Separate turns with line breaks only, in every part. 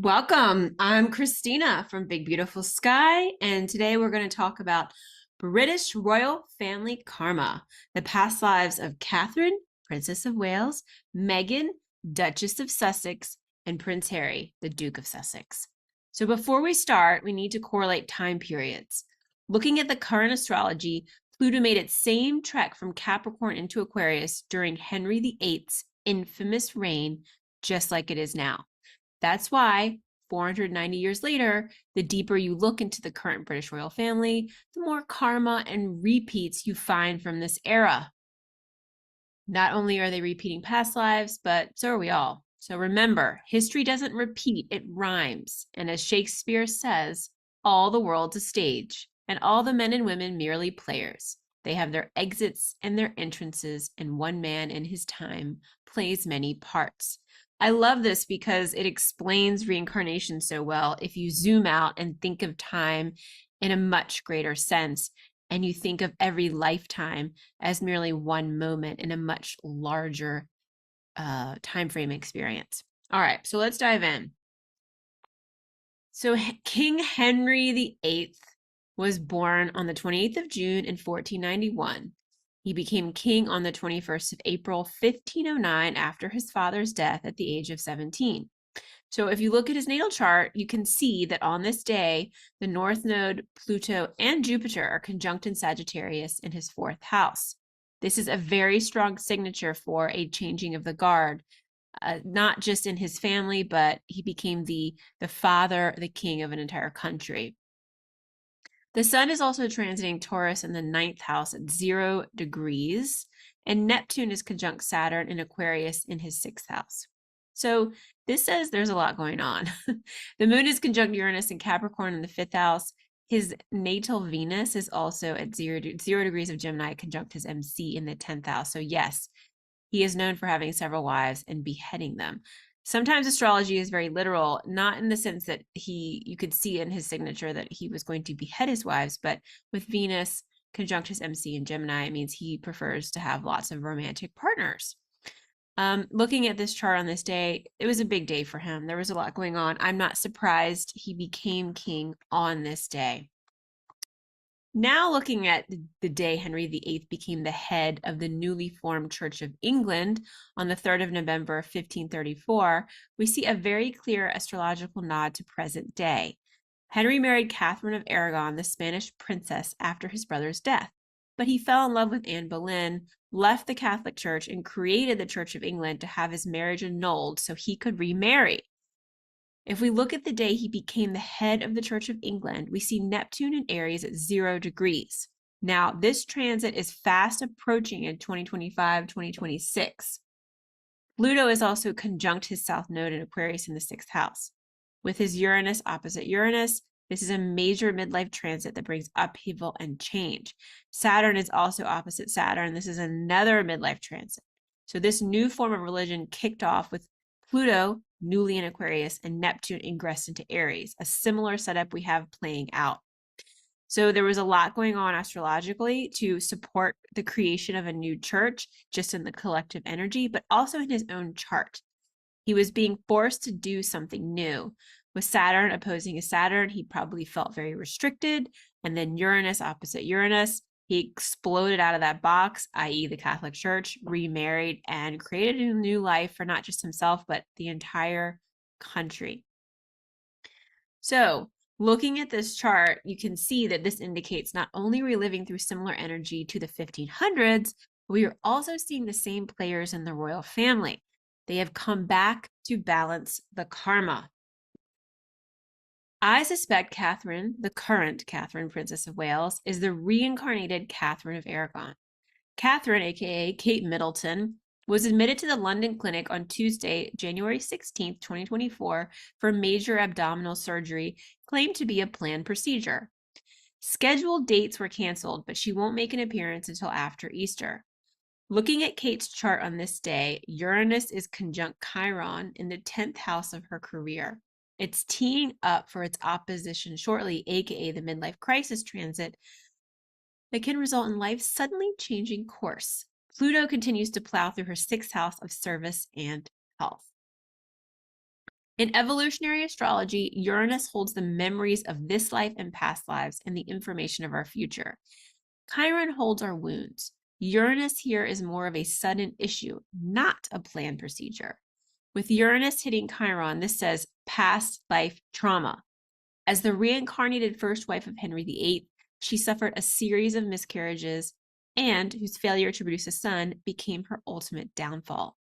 Welcome. I'm Christina from Big Beautiful Sky, and today we're going to talk about British royal family karma, the past lives of Catherine, Princess of Wales, Meghan, Duchess of Sussex, and Prince Harry, the Duke of Sussex. So before we start, we need to correlate time periods. Looking at the current astrology, Pluto made its same trek from Capricorn into Aquarius during Henry VIII's infamous reign, just like it is now. That's why 490 years later, the deeper you look into the current British royal family, the more karma and repeats you find from this era. Not only are they repeating past lives, but so are we all. So remember, history doesn't repeat, it rhymes. And as Shakespeare says, all the world's a stage, and all the men and women merely players. They have their exits and their entrances, and one man in his time plays many parts. I love this because it explains reincarnation so well. If you zoom out and think of time in a much greater sense, and you think of every lifetime as merely one moment in a much larger time frame experience. All right, so let's dive in. So King Henry VIII was born on the 28th of June in 1491. He became king on the 21st of April, 1509, after his father's death at the age of 17. So if you look at his natal chart, you can see that on this day, the North Node, Pluto, and Jupiter are conjunct in Sagittarius in his fourth house. This is a very strong signature for a changing of the guard, not just in his family, but he became the father, the king of an entire country. The sun is also transiting Taurus in the ninth house at 0 degrees, and Neptune is conjunct Saturn in Aquarius in his sixth house. So this says there's a lot going on. The moon is conjunct Uranus in Capricorn in the fifth house. His natal Venus is also at 0 degrees of Gemini, conjunct his MC in the 10th house. So yes, he is known for having several wives and beheading them. Sometimes astrology is very literal, not in the sense that you could see in his signature that he was going to behead his wives, but with Venus conjunct his MC in Gemini, it means he prefers to have lots of romantic partners. Looking at this chart on this day, it was a big day for him. There was a lot going on. I'm not surprised he became king on this day. Now looking at the day Henry VIII became the head of the newly formed Church of England on the 3rd of November, 1534, we see a very clear astrological nod to present day. Henry married Catherine of Aragon, the Spanish princess, after his brother's death, but he fell in love with Anne Boleyn, left the Catholic Church, and created the Church of England to have his marriage annulled so he could remarry. If we look at the day he became the head of the Church of England, we see Neptune in Aries at 0 degrees. Now, this transit is fast approaching in 2025, 2026. Pluto is also conjunct his south node in Aquarius in the sixth house. With his Uranus opposite Uranus, this is a major midlife transit that brings upheaval and change. Saturn is also opposite Saturn. This is another midlife transit. So this new form of religion kicked off with Pluto newly in Aquarius and Neptune ingressed into Aries, a similar setup we have playing out. So there was a lot going on astrologically to support the creation of a new church, just in the collective energy, but also in his own chart. He was being forced to do something new. With Saturn opposing his Saturn, he probably felt very restricted. And then Uranus opposite Uranus, he exploded out of that box, i.e. the Catholic Church, remarried, and created a new life for not just himself, but the entire country. So looking at this chart, you can see that this indicates not only are we living through similar energy to the 1500s, but we are also seeing the same players in the royal family. They have come back to balance the karma. I suspect Catherine, the current Catherine, Princess of Wales, is the reincarnated Catherine of Aragon. Catherine, aka Kate Middleton, was admitted to the London clinic on Tuesday, January 16, 2024, for major abdominal surgery, claimed to be a planned procedure. Scheduled dates were canceled, but she won't make an appearance until after Easter. Looking at Kate's chart on this day, Uranus is conjunct Chiron in the 10th house of her career. It's teeing up for its opposition shortly, aka the midlife crisis transit, that can result in life suddenly changing course. Pluto continues to plow through her sixth house of service and health. In evolutionary astrology, Uranus holds the memories of this life and past lives and the information of our future. Chiron holds our wounds. Uranus here is more of a sudden issue, not a planned procedure. With Uranus hitting Chiron, this says past life trauma. As the reincarnated first wife of Henry VIII, she suffered a series of miscarriages and whose failure to produce a son became her ultimate downfall.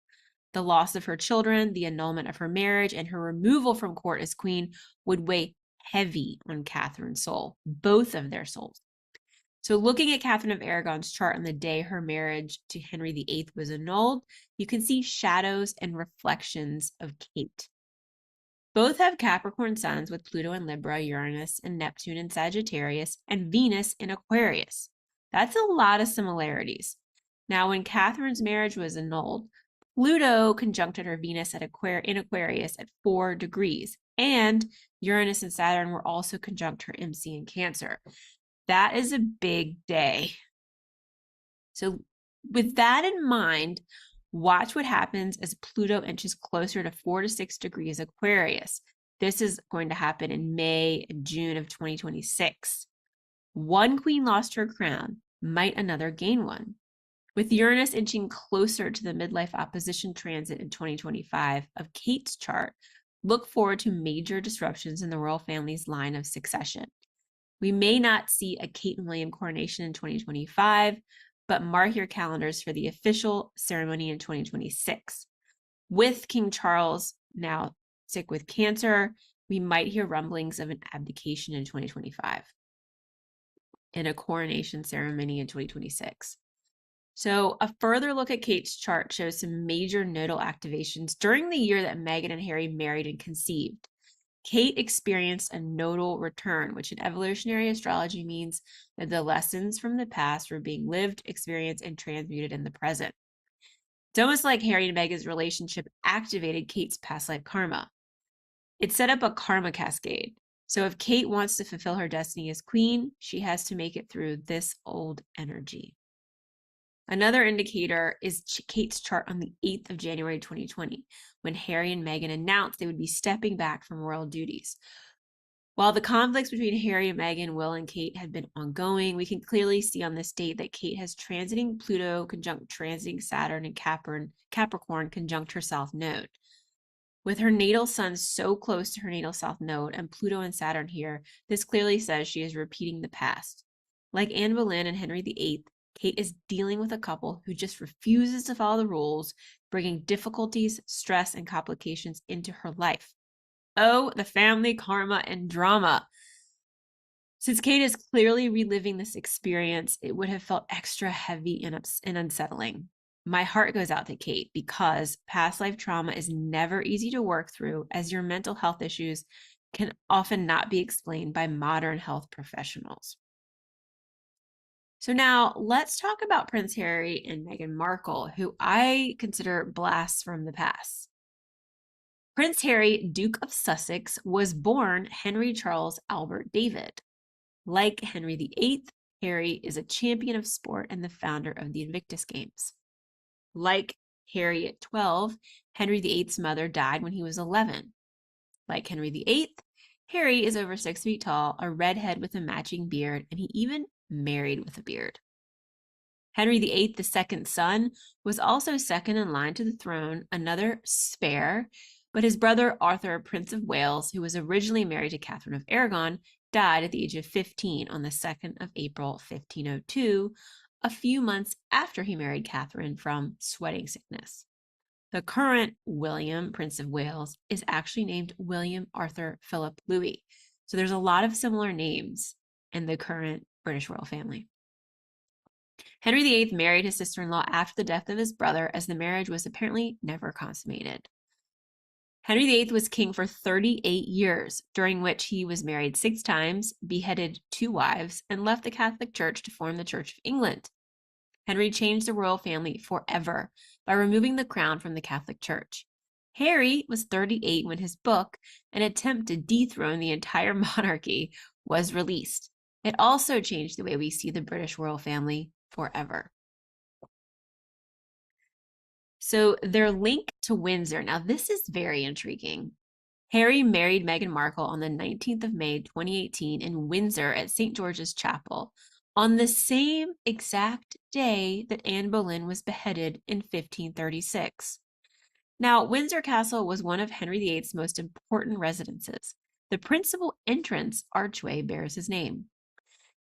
The loss of her children, the annulment of her marriage, and her removal from court as queen would weigh heavy on Catherine's soul, both of their souls. So looking at Catherine of Aragon's chart on the day her marriage to Henry VIII was annulled, you can see shadows and reflections of Kate. Both have Capricorn suns with Pluto in Libra, Uranus and Neptune in Sagittarius, and Venus in Aquarius. That's a lot of similarities. Now, when Catherine's marriage was annulled, Pluto conjuncted her Venus in Aquarius at 4 degrees, and Uranus and Saturn were also conjunct her MC in Cancer. That is a big day. So with that in mind, watch what happens as Pluto inches closer to 4 to 6 degrees Aquarius. This is going to happen in May and June of 2026. One queen lost her crown, might another gain one. With Uranus inching closer to the midlife opposition transit in 2025 of Kate's chart, look forward to major disruptions in the royal family's line of succession. We may not see a Kate and William coronation in 2025, but mark your calendars for the official ceremony in 2026. With King Charles now sick with cancer, we might hear rumblings of an abdication in 2025 and a coronation ceremony in 2026. So a further look at Kate's chart shows some major nodal activations during the year that Meghan and Harry married and conceived. Kate experienced a nodal return, which in evolutionary astrology means that the lessons from the past were being lived, experienced, and transmuted in the present. It's almost like Harry and Meghan's relationship activated Kate's past life karma. It set up a karma cascade. So if Kate wants to fulfill her destiny as queen, she has to make it through this old energy. Another indicator is Kate's chart on the 8th of January 2020, when Harry and Meghan announced they would be stepping back from royal duties. While the conflicts between Harry and Meghan, Will and Kate had been ongoing, we can clearly see on this date that Kate has transiting Pluto conjunct transiting Saturn and Capricorn conjunct her south node. With her natal sun so close to her natal south node and Pluto and Saturn here, this clearly says she is repeating the past. Like Anne Boleyn and Henry VIII, Kate is dealing with a couple who just refuses to follow the rules, bringing difficulties, stress, and complications into her life. Oh, the family karma and drama. Since Kate is clearly reliving this experience, it would have felt extra heavy and unsettling. My heart goes out to Kate because past life trauma is never easy to work through, as your mental health issues can often not be explained by modern health professionals. So now let's talk about Prince Harry and Meghan Markle, who I consider blasts from the past. Prince Harry, Duke of Sussex, was born Henry Charles Albert David. Like Henry VIII, Harry is a champion of sport and the founder of the Invictus Games. Like Harry at 12, Henry VIII's mother died when he was 11. Like Henry VIII, Harry is over 6 feet tall, a redhead with a matching beard, and he even married with a beard. Henry VIII, the second son, was also second in line to the throne, another spare, but his brother Arthur, Prince of Wales, who was originally married to Catherine of Aragon, died at the age of 15 on the 2nd of April, 1502, a few months after he married Catherine from sweating sickness. The current William, Prince of Wales, is actually named William Arthur Philip Louis. So there's a lot of similar names in the current British royal family. Henry VIII married his sister-in-law after the death of his brother, as the marriage was apparently never consummated. Henry VIII was king for 38 years, during which he was married 6 times, beheaded 2 wives, and left the Catholic Church to form the Church of England. Henry changed the royal family forever by removing the crown from the Catholic Church. Harry was 38 when his book, An Attempt to Dethrone the Entire Monarchy, was released. It also changed the way we see the British royal family forever. So their link to Windsor. Now, this is very intriguing. Harry married Meghan Markle on the 19th of May, 2018 in Windsor at St. George's Chapel, on the same exact day that Anne Boleyn was beheaded in 1536. Now, Windsor Castle was one of Henry VIII's most important residences. The principal entrance archway bears his name.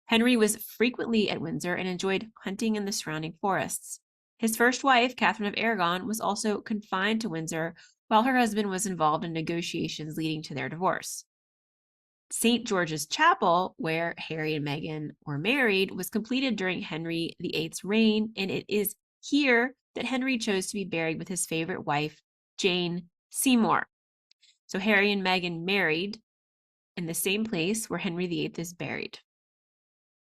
Henry was frequently at Windsor and enjoyed hunting in the surrounding forests. His first wife, Catherine of Aragon, was also confined to Windsor while her husband was involved in negotiations leading to their divorce. St. George's Chapel, where Harry and Meghan were married, was completed during Henry VIII's reign, and it is here that Henry chose to be buried with his favorite wife, Jane Seymour. So Harry and Meghan married in the same place where Henry VIII is buried,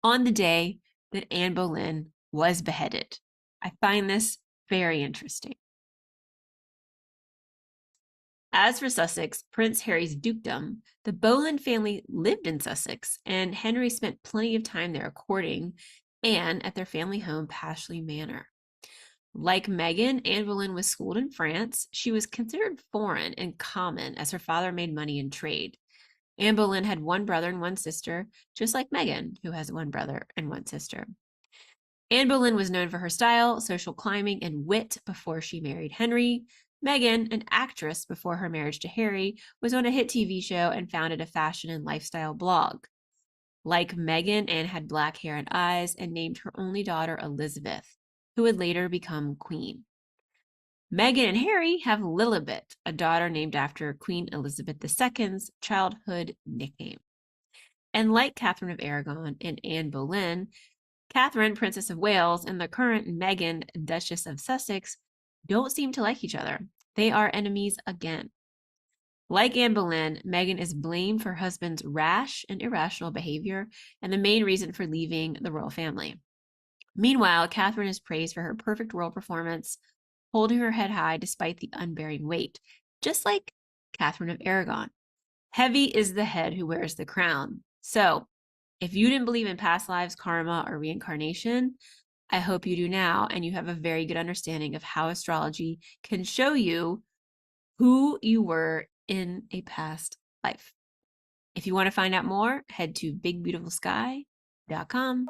on the day that Anne Boleyn was beheaded. I find this very interesting. As for Sussex, Prince Harry's dukedom, the Boleyn family lived in Sussex, and Henry spent plenty of time there courting Anne at their family home, Pashley Manor. Like Meghan, Anne Boleyn was schooled in France. She was considered foreign and common as her father made money in trade. Anne Boleyn had one brother and one sister, just like Meghan, who has one brother and one sister. Anne Boleyn was known for her style, social climbing, and wit before she married Henry. Meghan, an actress before her marriage to Harry, was on a hit TV show and founded a fashion and lifestyle blog. Like Meghan, Anne had black hair and eyes and named her only daughter Elizabeth, who would later become queen. Meghan and Harry have Lilibet, a daughter named after Queen Elizabeth II's childhood nickname. And like Catherine of Aragon and Anne Boleyn, Catherine, Princess of Wales, and the current Meghan, Duchess of Sussex, don't seem to like each other. They are enemies again. Like Anne Boleyn, Meghan is blamed for her husband's rash and irrational behavior and the main reason for leaving the royal family. Meanwhile, Catherine is praised for her perfect royal performance, holding her head high despite the unbearing weight, just like Catherine of Aragon. Heavy is the head who wears the crown. So, if you didn't believe in past lives, karma, or reincarnation, I hope you do now, and you have a very good understanding of how astrology can show you who you were in a past life. If you want to find out more, head to bigbeautifulsky.com.